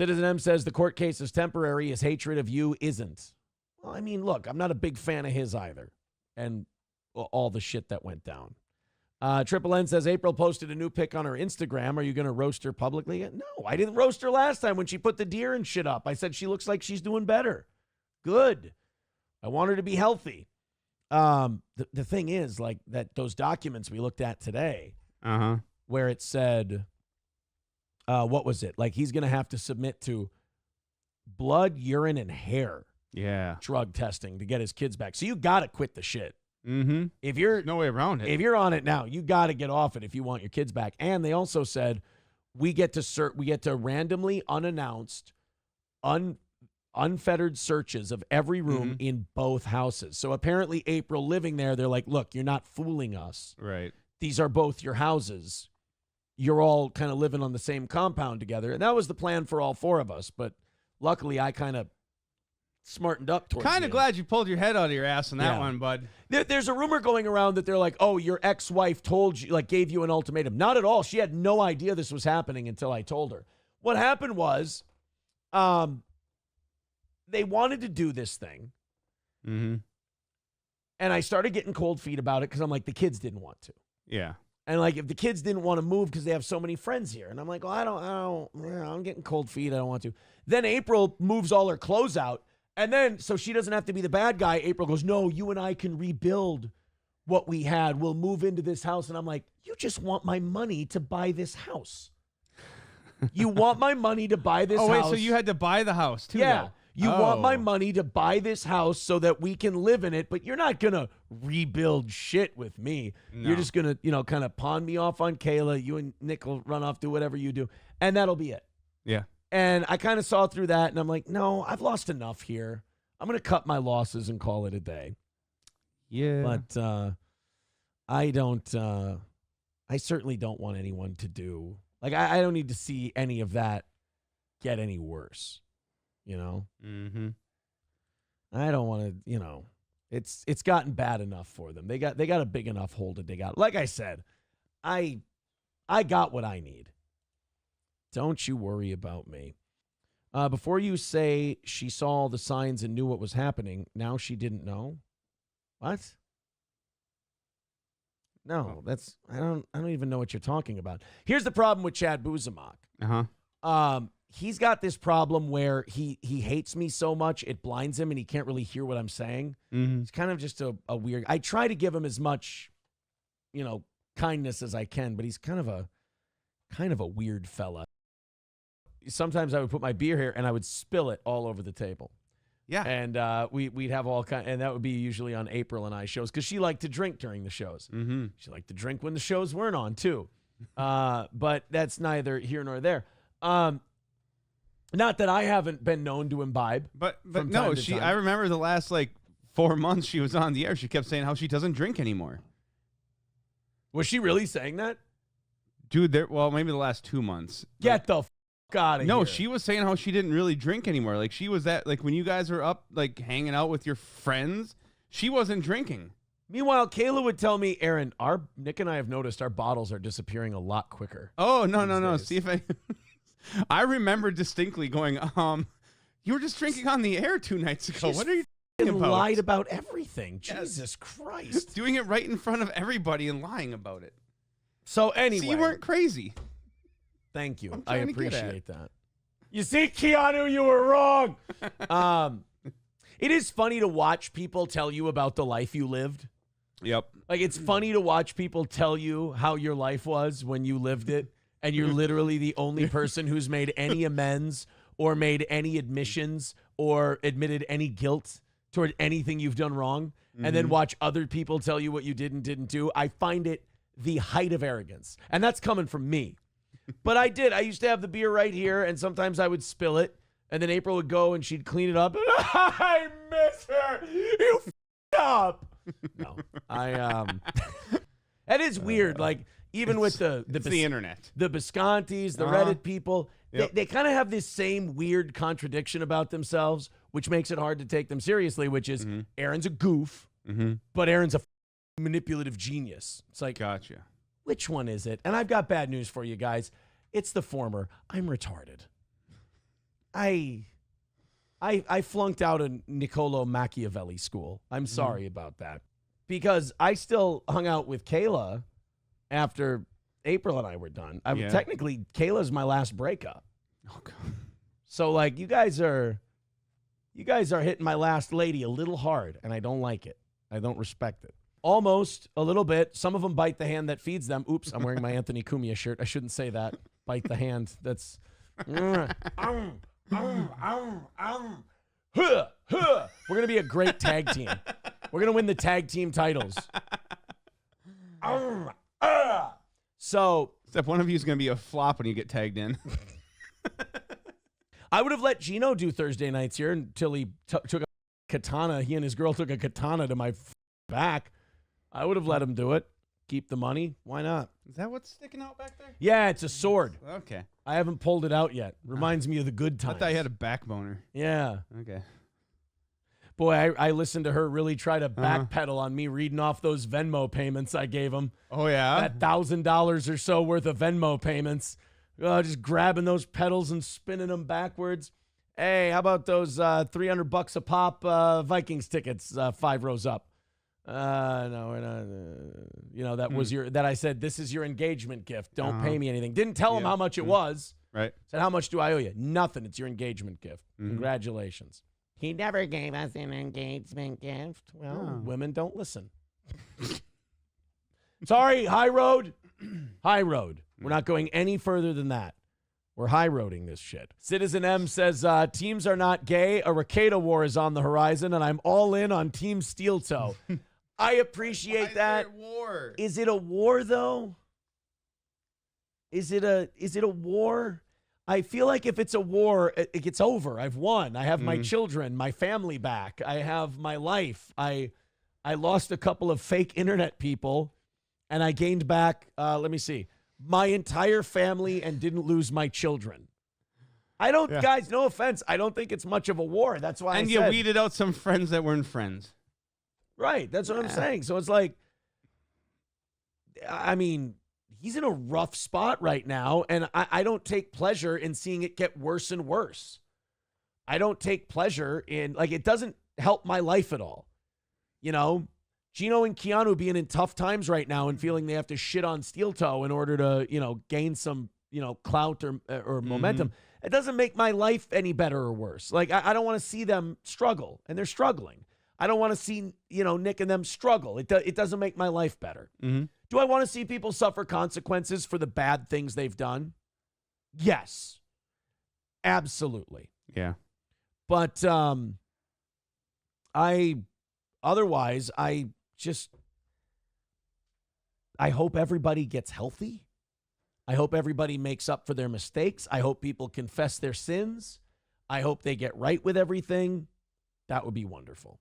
Citizen M says the court case is temporary. His hatred of you isn't. Well, I mean, look, I'm not a big fan of his either. And all the shit that went down. Triple N says April posted a new pic on her Instagram. Are you going to roast her publicly? No, I didn't roast her last time when she put the deer and shit up. I said she looks like she's doing better. Good. I want her to be healthy. The thing is, like, that those documents we looked at today, where it said, what was it? Like, he's going to have to submit to blood, urine, and hair drug testing to get his kids back. So you got to quit the shit. Mm-hmm. If you're no way around it. If you're on it now, you got to get off it if you want your kids back. And they also said we get to randomly unannounced, unfettered searches of every room in both houses. So apparently April living there, they're like, look, you're not fooling us. Right. These are both your houses. You're all kind of living on the same compound together. And that was the plan for all four of us. But luckily I kind of smartened up towards Kind of glad you pulled your head out of your ass on that one, bud. There's a rumor going around that they're like, oh, your ex-wife told you, like, gave you an ultimatum. Not at all. She had no idea this was happening until I told her. What happened was, they wanted to do this thing. Mm-hmm. And I started getting cold feet about it because I'm like, the kids didn't want to. Yeah. And like, if the kids didn't want to move because they have so many friends here. And I'm like, well, I'm getting cold feet. I don't want to. Then April moves all her clothes out. And then, so she doesn't have to be the bad guy, April goes, no, you and I can rebuild what we had. We'll move into this house. And I'm like, you just want my money to buy this house. You want my money to buy this house. Oh, wait, so you had to buy the house, too, Yeah. though. You want my money to buy this house so that we can live in it, but you're not going to rebuild shit with me. No. You're just going to, kind of pawn me off on Kayla. You and Nick will run off, do whatever you do, and that'll be it. Yeah. And I kind of saw through that, and I'm like, no, I've lost enough here. I'm going to cut my losses and call it a day. Yeah. But I certainly don't want anyone to do, like, I don't need to see any of that get any worse, Mm-hmm. I don't want to, it's gotten bad enough for them. They got a big enough hole to dig out. Like I said, I got what I need. Don't you worry about me. Before you say she saw the signs and knew what was happening, now she didn't know? What? No, I don't even know what you're talking about. Here's the problem with Chad Buzamak. He's got this problem where he hates me so much it blinds him and he can't really hear what I'm saying. Mm-hmm. It's kind of just a weird. I try to give him as much, kindness as I can, but he's kind of a weird fella. Sometimes I would put my beer here and I would spill it all over the table. Yeah. And we'd have all kind, and that would be usually on April and I shows because she liked to drink during the shows. Mm-hmm. She liked to drink when the shows weren't on too. But that's neither here nor there. Not that I haven't been known to imbibe. But no, I remember the last 4 months she was on the air. She kept saying how she doesn't drink anymore. Was she really saying that? Dude, maybe the last 2 months. Get the out of here. No, she was saying how she didn't really drink anymore. Like she was when you guys were up hanging out with your friends, she wasn't drinking. Meanwhile, Kayla would tell me, Aaron, Nick and I have noticed our bottles are disappearing a lot quicker. Oh, no. See if I remember distinctly going, you were just drinking on the air 2 nights ago. What are you talking about? Lied about everything. Yes. Jesus Christ. Doing it right in front of everybody and lying about it. So anyway. See, you weren't crazy. Thank you. I appreciate that. You see, Keanu, you were wrong. It is funny to watch people tell you about the life you lived. Yep. Like, it's funny to watch people tell you how your life was when you lived it, and you're literally the only person who's made any amends or made any admissions or admitted any guilt toward anything you've done wrong, and then watch other people tell you what you did and didn't do. I find it the height of arrogance, and that's coming from me. But I did. I used to have the beer right here, and sometimes I would spill it, and then April would go, and she'd clean it up. And I miss her. You f***ed up. No, that is weird. Like, even with the internet, the Biscontis, the Reddit people, they kind of have this same weird contradiction about themselves, which makes it hard to take them seriously, which is Aaron's a goof, but Aaron's a manipulative genius. It's like, gotcha. Which one is it? And I've got bad news for you guys. It's the former. I'm retarded. I flunked out of Niccolo Machiavelli school. I'm sorry about that. Because I still hung out with Kayla after April and I were done. Technically, Kayla's my last breakup. Oh, God. So, like, you guys are hitting my last lady a little hard, and I don't like it. I don't respect it. Almost a little bit. Some of them bite the hand that feeds them. Oops, I'm wearing my Anthony Cumia shirt. I shouldn't say that. Bite the hand. That's... We're going to be a great tag team. We're going to win the tag team titles. So... Except one of you is going to be a flop when you get tagged in. I would have let Gino do Thursday nights here until he took a katana. He and his girl took a katana to my back. I would have let him do it. Keep the money. Why not? Is that what's sticking out back there? Yeah, it's a sword. Okay. I haven't pulled it out yet. Reminds me of the good times. I thought you had a backboner. Yeah. Okay. Boy, I listened to her really try to backpedal on me reading off those Venmo payments I gave him. Oh, yeah? That $1,000 or so worth of Venmo payments. Just grabbing those pedals and spinning them backwards. Hey, how about those $300 a pop Vikings tickets, 5 rows up? No, we're not. That was that I said, this is your engagement gift. Don't pay me anything. Didn't tell him how much it was. Right. Said, how much do I owe you? Nothing. It's your engagement gift. Congratulations. He never gave us an engagement gift. Well, women don't listen. Sorry, high road. High road. We're not going any further than that. We're high-roading this shit. Citizen M says, teams are not gay. A Rekieta war is on the horizon, and I'm all in on Team Steel Toe. I appreciate that. Is there a war? Is it a war, though? Is it a war? I feel like if it's a war, it gets over. I've won. I have my children, my family back. I have my life. I lost a couple of fake internet people, and I gained back, let me see, my entire family and didn't lose my children. I don't, guys, no offense. I don't think it's much of a war. That's why you weeded out some friends that weren't friends. Right. That's what I'm saying. So it's like, I mean, he's in a rough spot right now, and I don't take pleasure in seeing it get worse and worse. I don't take pleasure in, like, it doesn't help my life at all. You know, Gino and Keanu being in tough times right now and feeling they have to shit on Steel Toe in order to, gain some, clout or momentum. It doesn't make my life any better or worse. Like, I don't want to see them struggle, and they're struggling. I don't want to see, Nick and them struggle. It doesn't make my life better. Do I want to see people suffer consequences for the bad things they've done? Yes. Absolutely. Yeah. But I hope everybody gets healthy. I hope everybody makes up for their mistakes. I hope people confess their sins. I hope they get right with everything. That would be wonderful.